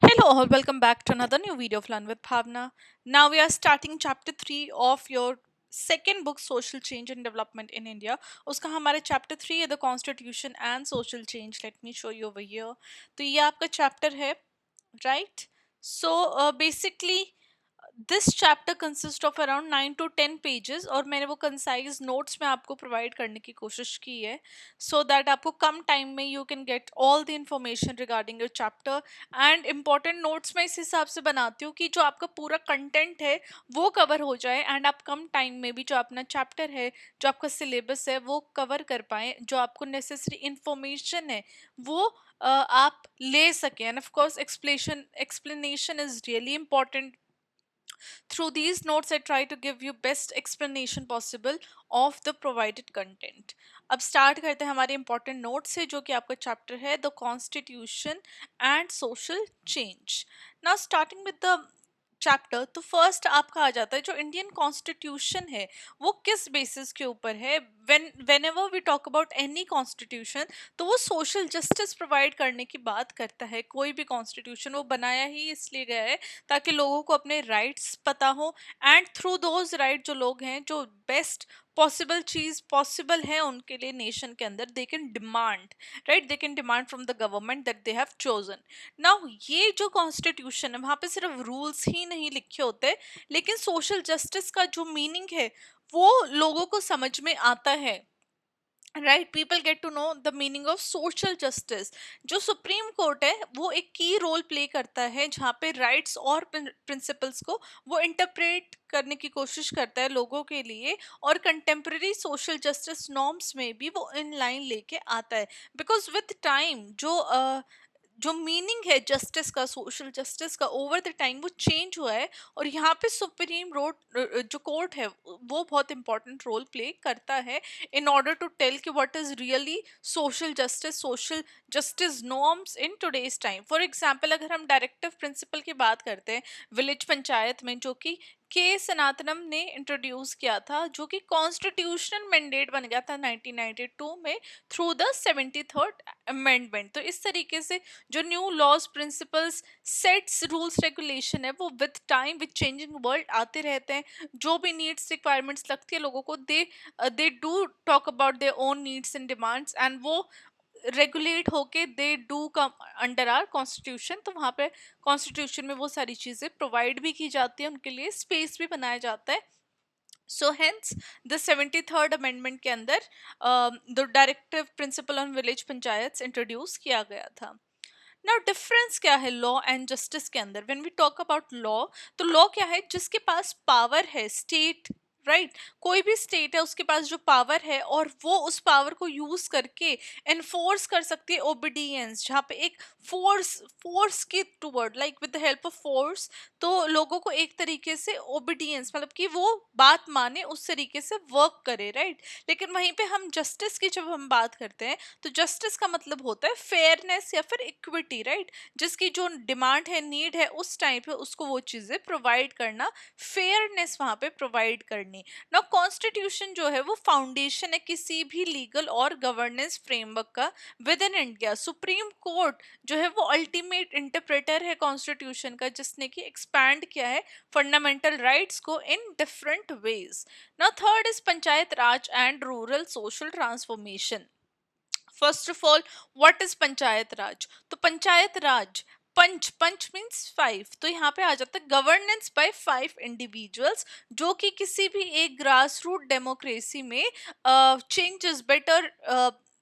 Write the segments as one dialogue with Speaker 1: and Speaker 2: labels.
Speaker 1: Hello all, welcome back to another new video of Learn with Bhavna. Now we are starting chapter 3 of your second book Social Change and Development in India. उसका हमारा chapter 3 है The Constitution and Social Change. Let me show you over here. तो ये आपका chapter है, right? So basically this chapter consist of around 9 to 10 pages और मैंने वो कंसाइज नोट्स में आपको प्रोवाइड करने की कोशिश की है सो दैट आपको कम टाइम में you can get all the information regarding your chapter and important notes मैं इस हिसाब से बनाती हूँ कि जो आपका पूरा कंटेंट है वो कवर हो जाए एंड आप कम टाइम में भी जो अपना चैप्टर है जो आपका सिलेबस है वो कवर कर पाएँ जो आपको नेसेसरी इंफॉर्मेशन है वो आप ले सकें end of course explanation is really important. Through these notes, I try to give you best explanation possible of the provided content. अब स्टार्ट करते हैं हमारे इंपॉर्टेंट नोट से जो कि आपका चैप्टर है the constitution and social change. Now starting with the chapter तो फर्स्ट आपका आ जाता है जो इंडियन कॉन्स्टिट्यूशन है वो किस बेसिस के ऊपर है. Whenever we talk about any constitution तो वो सोशल जस्टिस प्रोवाइड करने की बात करता है. कोई भी कॉन्स्टिट्यूशन वो बनाया ही इसलिए गया है ताकि लोगों को अपने राइट्स पता हो एंड थ्रू दोज राइट जो लोग हैं जो बेस्ट पॉसिबल चीज पॉसिबल है उनके लिए नेशन के अंदर they can demand, right, they can demand from the government that they have chosen. Now ये जो कॉन्स्टिट्यूशन है वहां पे सिर्फ रूल्स ही नहीं लिखे होते लेकिन सोशल जस्टिस का जो मीनिंग है वो लोगों को समझ में आता है. Right, people get to know the meaning of social justice. जो सुप्रीम कोर्ट है वो एक की रोल प्ले करता है जहाँ पे राइट्स और प्रिंसिपल्स को वो इंटरप्रेट करने की कोशिश करता है लोगों के लिए और कंटेम्प्रेरी सोशल जस्टिस नॉर्म्स में भी वो इन लाइन लेके आता है. बिकॉज विद टाइम जो मीनिंग है जस्टिस का सोशल जस्टिस का ओवर द टाइम वो चेंज हुआ है और यहाँ पे सुप्रीम रोड जो कोर्ट है वो बहुत इंपॉर्टेंट रोल प्ले करता है in order to tell कि what is really social justice norms in today's time. For example, अगर हम डायरेक्टिव प्रिंसिपल की बात करते हैं विलेज पंचायत में जो कि के सनातनम ने इंट्रोड्यूस किया था जो कि कॉन्स्टिट्यूशनल मैंडेट बन गया था 1992 में थ्रू द 73rd अमेंडमेंट. तो इस तरीके से जो new laws principles sets rules regulation है वो with time with changing world आते रहते हैं. जो भी नीड्स रिक्वायरमेंट्स लगती है लोगों को they do talk about their own needs and demands and वो रेगुलेट होके they do come under our constitution. तो वहाँ पे कॉन्स्टिट्यूशन में वो सारी चीज़ें प्रोवाइड भी की जाती है उनके लिए स्पेस भी बनाया जाता है. So hence the 73rd amendment के अंदर the directive principle on village panchayat introduce किया गया था. नाउ डिफरेंस क्या है लॉ एंड जस्टिस के अंदर. When we talk about law तो लॉ क्या है जिसके पास पावर है स्टेट, राइट, कोई भी स्टेट है उसके पास जो पावर है और वो उस पावर को यूज करके एनफोर्स कर सकती है ओबीडियंस जहाँ पे एक फोर्स की toward like with the help of force तो लोगों को एक तरीके से ओबीडियंस मतलब कि वो बात माने उस तरीके से वर्क करे, राइट. लेकिन वहीं पे हम जस्टिस की जब हम बात करते हैं तो जस्टिस का मतलब होता है फेयरनेस या फिर इक्विटी, राइट. जिसकी जो डिमांड है नीड है उस टाइम पे उसको वो चीज़ें प्रोवाइड करना, फेयरनेस वहाँ पे प्रोवाइड करनी. ना कॉन्स्टिट्यूशन जो है वो फाउंडेशन है किसी भी लीगल और गवर्नेंस फ्रेमवर्क का with in India. Supreme court जो है वो अल्टीमेट इंटरप्रेटर है कॉन्स्टिट्यूशन का जिसने कि एक्सपैंड किया है फंडामेंटल राइट्स को in different ways. Now third is panchayat raj and rural social transformation. First of all what is panchayat raj. तो पंचायत राज पंच पंच मीन्स 5 तो यहाँ पे आ जाता है गवर्नेंस बाय 5 इंडिविजुअल्स जो कि किसी भी एक ग्रास रूट डेमोक्रेसी में changes better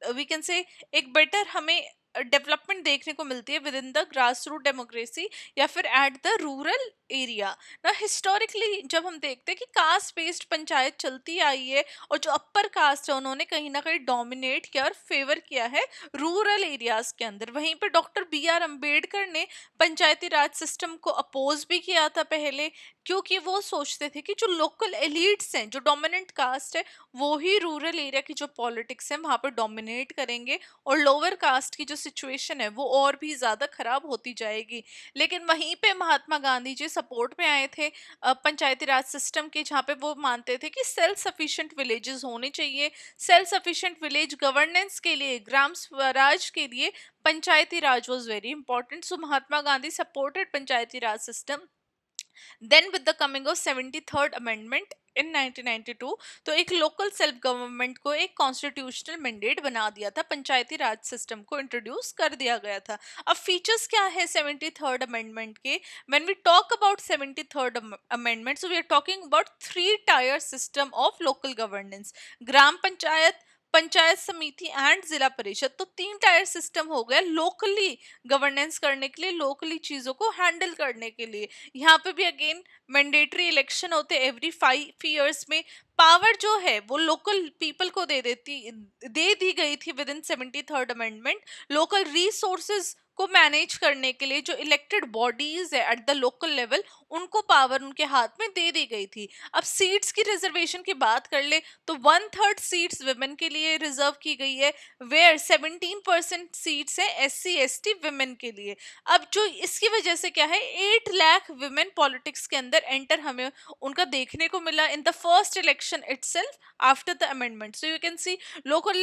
Speaker 1: we can say एक बेटर हमें डेवलपमेंट देखने को मिलती है within the grass root democracy या फिर एट द रूरल एरिया. ना हिस्टोरिकली जब हम देखते हैं कि कास्ट बेस्ड पंचायत चलती आई है और जो अपर कास्ट है उन्होंने कहीं ना कहीं डोमिनेट किया और फेवर किया है रूरल एरियाज के अंदर. वहीं पे डॉक्टर बी आर अम्बेडकर ने पंचायती राज सिस्टम को अपोज भी किया था पहले क्योंकि वो सोचते थे कि जो लोकल एलिट्स हैं, जो डोमिनेंट कास्ट है, वो ही रूरल एरिया की जो पॉलिटिक्स है वहां पर डोमिनेट करेंगे और लोअर कास्ट की जो सिचुएशन है वो और भी ज्यादा खराब होती जाएगी। लेकिन वहीं पे महात्मा गांधी जी सपोर्ट में आए थे पंचायती राज सिस्टम के, जहाँ पे वो मानते थे कि सेल्फ सफिशिएंट विलेजेस होने चाहिए। सेल्फ सफिशिएंट विलेज गवर्नेंस के लिए, ग्राम स्वराज के लिए panchayati raj was very important. So Mahatma Gandhi supported panchayati raj system. Then with the coming of 73rd amendment in 1992, तो एक लोकल सेल्फ गवर्नमेंट को एक कॉन्स्टिट्यूशनल मैंडेट बना दिया था, पंचायती राज सिस्टम को इंट्रोड्यूस कर दिया गया था। अब फीचर्स क्या है 73rd अमेंडमेंट के? When we talk about 73rd amendment, so we are talking about 3 tier system of local governance. Gram panchayat, panchayat samiti and जिला परिषद। तो 3 टायर सिस्टम हो गया लोकली गवर्नेंस करने के लिए, लोकली चीजों को हैंडल करने के लिए। यहाँ पे भी अगेन मैंडेटरी इलेक्शन होते एवरी 5 ईयर्स में। पावर जो है वो लोकल पीपल को दे दी गई थी with in 73rd amendment. Local resources को मैनेज करने के लिए जो इलेक्टेड बॉडीज है एट द लोकल लेवल, उनको पावर उनके हाथ में दे दी गई थी। अब सीट्स की रिजर्वेशन की बात कर ले तो 1/3 सीट्स विमेन के लिए रिजर्व की गई है, वेयर 17% सीट्स है SC ST विमेन के लिए। अब जो इसकी वजह से क्या है, 8 लाख विमेन पॉलिटिक्स के अंदर एंटर हमें उनका देखने को मिला in the first election itself after the amendment. So you can see local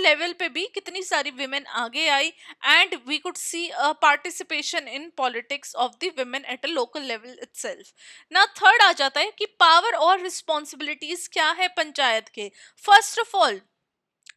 Speaker 1: level पे भी कितनी सारी विमेन आगे आई, and we could see a participation in politics of the women at a local level itself. ना third आ जाता है कि पावर और रिस्पॉन्सिबिलिटीज क्या है पंचायत के। फर्स्ट ऑफ ऑल,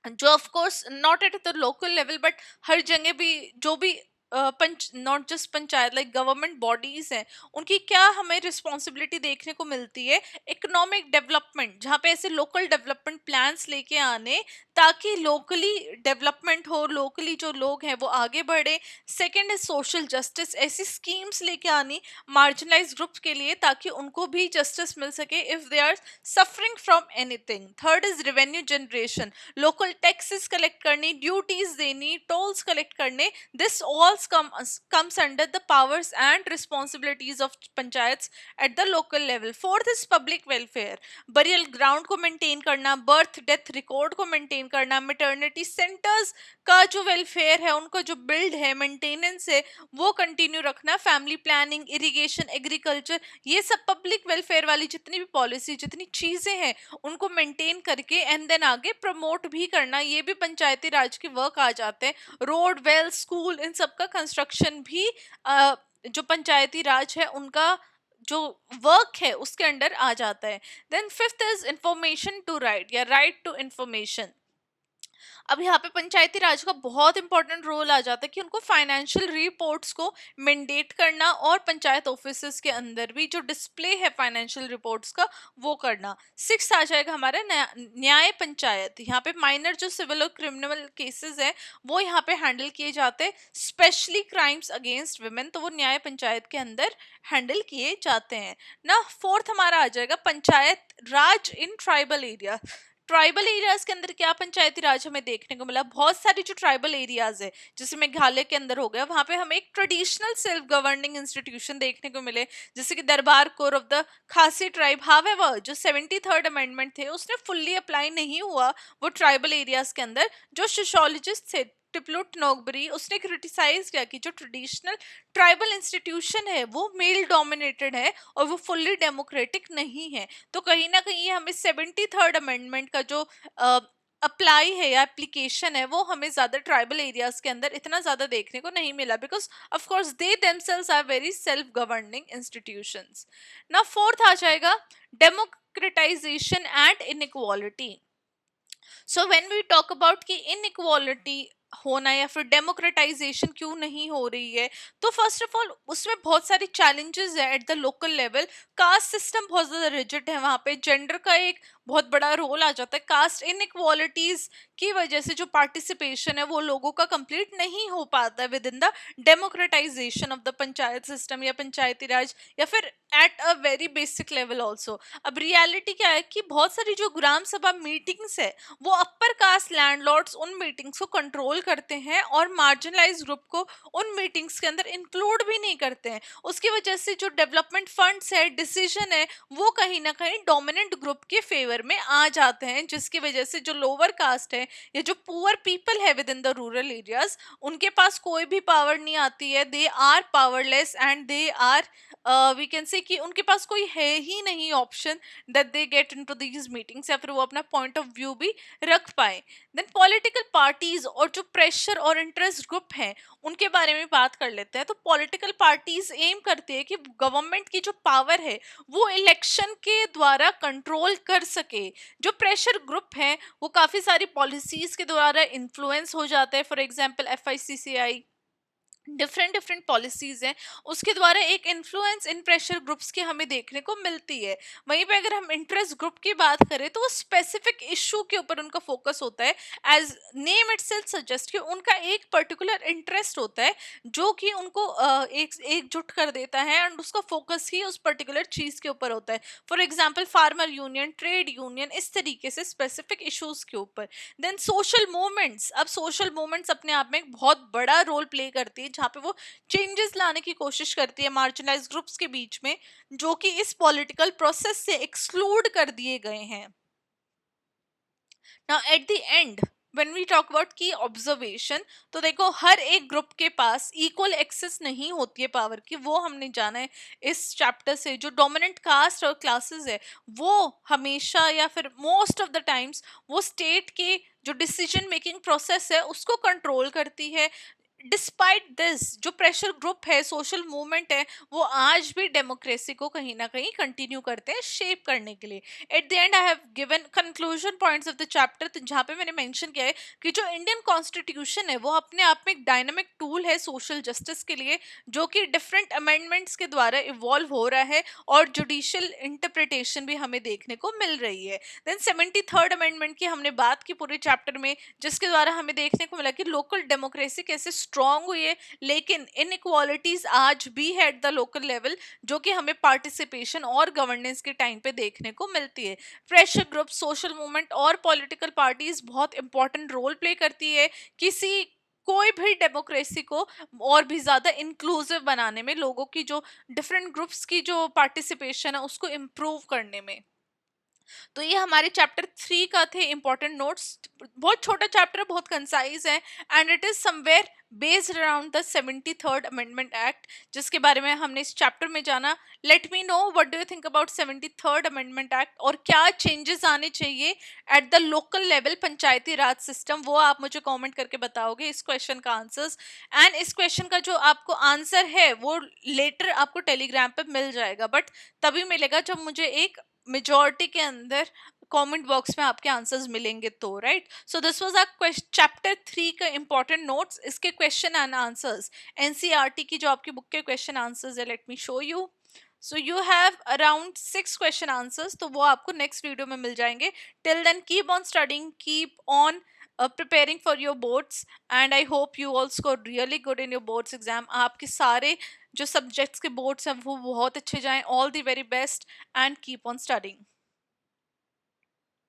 Speaker 1: जो of course not at the local level but हर जगह भी जो भी panch not just panchayat like government bodies हैं, उनकी क्या हमें रिस्पॉन्सिबिलिटी देखने को मिलती है। इकोनॉमिक डेवलपमेंट, जहाँ पे ऐसे लोकल डेवलपमेंट प्लान्स लेके आने ताकि लोकली डेवलपमेंट हो, लोकली जो लोग हैं वो आगे बढ़े। सेकेंड इज सोशल जस्टिस, ऐसी स्कीम्स लेके आनी मार्जिनलाइज ग्रुप्स के लिए ताकि उनको भी जस्टिस मिल सके if they are suffering from anything. Third is revenue generation, local taxes collect करनी, ड्यूटीज देनी, टोल्स कलेक्ट करने। This all comes under the powers and responsibilities of panchayats at the local level. Fourth is public welfare, burial ground को maintain करना, birth death record को maintain करना, maternity centers का जो welfare है, उनको जो build है, maintenance है, वो continue रखना, family planning, irrigation, agriculture, ये सब public welfare वाली जितनी भी policy, जितनी चीजें हैं, उनको maintain करके and then आगे promote भी करना, ये भी पंचायती राज के वर्क आ जाते हैं। रोड, वेल, स्कूल, इन सब का कंस्ट्रक्शन भी जो पंचायती राज है उनका जो वर्क है उसके अंडर आ जाता है। Then fifth is information to right, या राइट टू इंफॉर्मेशन। अब यहाँ पे पंचायती राज का बहुत इंपॉर्टेंट रोल आ जाता है कि उनको फाइनेंशियल रिपोर्ट्स को मैंडेट करना और पंचायत ऑफिसेस के अंदर भी जो डिस्प्ले है फाइनेंशियल रिपोर्ट्स का वो करना। सिक्स आ जाएगा हमारा न्याय पंचायत। यहाँ पे माइनर जो सिविल और क्रिमिनल केसेस है वो यहाँ पे हैंडल किए जाते हैं, स्पेशली क्राइम्स अगेंस्ट वुमेन, तो वो न्याय पंचायत के अंदर हैंडल किए जाते हैं ना। फोर्थ हमारा आ जाएगा panchayat raj in tribal area. Tribal areas के अंदर क्या पंचायती राज हमें देखने को मिला, बहुत सारी जो ट्राइबल एरियाज है जैसे मेघालय के अंदर हो गया, वहां पे हमें एक ट्रेडिशनल सेल्फ गवर्निंग इंस्टीट्यूशन देखने को मिले जैसे कि दरबार कोर ऑफ द खासी ट्राइब। हावेवर जो 73rd अमेंडमेंट थे उसने फुल्ली अप्लाई नहीं हुआ वो ट्राइबल एरियाज के अंदर। जो सोशियोलॉजिस्ट थे टिप्लुट नोगबरी, उसने क्रिटिसाइज किया कि जो ट्रेडिशनल ट्राइबल इंस्टीट्यूशन है वो मेल डोमिनेटेड है और वो फुल्ली डेमोक्रेटिक नहीं है। तो कहीं ना कहीं ये हमें 73rd अमेंडमेंट का जो अप्लाई है या एप्लीकेशन है वो हमें ज्यादा ट्राइबल एरियाज के अंदर इतना ज्यादा देखने को नहीं मिला, because of course they themselves are very self governing institutions. ना फोर्थ आ जाएगा democratization and inequality. So when we talk about कि इनइक्वालिटी होना या फिर डेमोक्रेटाइजेशन क्यों नहीं हो रही है, तो फर्स्ट ऑफ ऑल उसमें बहुत सारी चैलेंजेस है eight the local level. Caste system बहुत ज्यादा रिजिड है, वहां पे जेंडर का एक बहुत बड़ा रोल आ जाता है। कास्ट इनइक्वालिटीज की वजह से जो पार्टिसिपेशन है वो लोगों का कंप्लीट नहीं हो पाता है within the democratisation of the panchayat system या पंचायती राज, या फिर at a very basic level also. अब रियलिटी क्या है कि बहुत सारी जो ग्राम सभा मीटिंग्स है वो अपर कास्ट लैंडलॉर्ड्स उन मीटिंग्स को कंट्रोल कंट्रोल करते हैं और मार्जिनलाइज ग्रुप को उन मीटिंग्स के अंदर इंक्लूड भी नहीं करते हैं। उसकी वजह से जो डेवलपमेंट फंड्स है, डिसीजन है, वो कहीं ना कहीं डोमिनेंट ग्रुप के फेवर में आ जाते हैं, जिसकी वजह से जो लोअर कास्ट है या जो पुअर पीपल है within the rural areas, उनके पास कोई भी पावर नहीं आती है। They are powerless and they are we can say कि उनके पास कोई है ही नहीं option that they get into these meetings, या फिर वो अपना पॉइंट ऑफ व्यू भी रख पाए। देन पॉलिटिकल पार्टीज और जो प्रेशर और इंटरेस्ट ग्रुप हैं, उनके बारे में बात कर लेते हैं। तो पॉलिटिकल पार्टीज एम करती है कि गवर्नमेंट की जो पावर है वो इलेक्शन के द्वारा कंट्रोल कर सके। जो प्रेशर ग्रुप है वो काफी सारी पॉलिसीज के द्वारा इन्फ्लुएंस हो जाता है। For example FICCI, different different policies हैं, उसके द्वारा एक इन्फ्लुएंस इन प्रेशर ग्रुप्स की हमें देखने को मिलती है। वहीं पे अगर हम इंटरेस्ट ग्रुप की बात करें तो वो स्पेसिफिक इशू के ऊपर उनका फोकस होता है। एज नेम इटसेल्फ सजेस्ट कि उनका एक पर्टिकुलर इंटरेस्ट होता है जो कि उनको एकजुट कर देता है, एंड उसका फोकस ही उस पर्टिकुलर चीज के ऊपर होता है। For example farmer union, trade union, इस तरीके से स्पेसिफिक इशूज के ऊपर। देन सोशल मूवमेंट्स, अब सोशल मूवमेंट्स अपने आप में एक बहुत बड़ा रोल प्ले करती है, जहाँ पे वो चेंजेस लाने की कोशिश करती है मार्जिनलाइज ग्रुप्स के बीच में, जो कि इस पॉलिटिकल प्रोसेस से एक्सक्लूड कर दिए गए हैं। Now at the end when we talk about की ऑब्जर्वेशन, तो देखो हर एक ग्रुप के पास इक्वल एक्सेस नहीं होती है पावर की, वो हमने जाना है इस चैप्टर से। जो डोमिनेंट कास्ट और क्लासेस है वो हमेशा या फिर मोस्ट ऑफ द टाइम्स वो स्टेट के जो डिसीजन मेकिंग प्रोसेस है उसको कंट्रोल करती है। डिस्पाइट दिस जो प्रेशर ग्रुप है, सोशल मूवमेंट है, वो आज भी डेमोक्रेसी को कहीं ना कहीं कंटिन्यू करते हैं शेप करने के लिए। Eight the and I have given conclusion points of the chapter, तो जहाँ पे मैंने मेंशन किया है कि जो इंडियन कॉन्स्टिट्यूशन है वो अपने आप में एक डायनामिक टूल है सोशल जस्टिस के लिए, जो कि डिफरेंट अमेंडमेंट्स के द्वारा इवॉल्व हो रहा है और जुडिशियल इंटरप्रिटेशन भी हमें देखने को मिल रही है। देन 73rd अमेंडमेंट की हमने बात की पूरे चैप्टर में, जिसके द्वारा हमें देखने को मिला कि लोकल डेमोक्रेसी कैसे स्ट्रांग हुई है, लेकिन इनइक्वालिटीज आज भी है एट द लोकल लेवल, जो कि हमें पार्टिसिपेशन और गवर्नेंस के टाइम पे देखने को मिलती है। प्रेशर ग्रुप, सोशल मूवमेंट और पॉलिटिकल पार्टीज बहुत इंपॉर्टेंट रोल प्ले करती है किसी कोई भी डेमोक्रेसी को और भी ज्यादा इंक्लूसिव बनाने में, लोगों की जो डिफरेंट ग्रुप्स की जो पार्टिसिपेशन है उसको इम्प्रूव करने में। तो ये हमारे चैप्टर 3 का थे इंपॉर्टेंट नोट्स। बहुत छोटा चैप्टर, बहुत कंसाइज है, and it is somewhere based around the 73rd amendment act, जिसके बारे में हमने इस चैप्टर में जाना। Let me know what do you think about 73rd amendment act, और क्या चेंजेस आने चाहिए eight the local level Panchayati raj system, वो आप मुझे कमेंट करके बताओगे इस क्वेश्चन का आंसर्स। एंड इस क्वेश्चन का जो आपको आंसर है वो लेटर आपको टेलीग्राम पे मिल जाएगा, बट तभी मिलेगा जब मुझे एक मेजॉरिटी के अंदर कमेंट बॉक्स में आपके आंसर्स मिलेंगे तो, right. So this was our chapter 3 का इंपॉर्टेंट नोट्स, इसके क्वेश्चन एंड आंसर्स, एनसीईआरटी की जो आपकी बुक के क्वेश्चन आंसर्स है, let me show you. So you have around 6 question answers, तो वो आपको नेक्स्ट वीडियो में मिल जाएंगे। Till then keep on studying, keep on preparing for your boards, and I hope you all scored really good in your boards exam। आपके सारे जो subjects के बोर्ड्स हैं वो बहुत अच्छे जाएं। All the very best and keep on studying.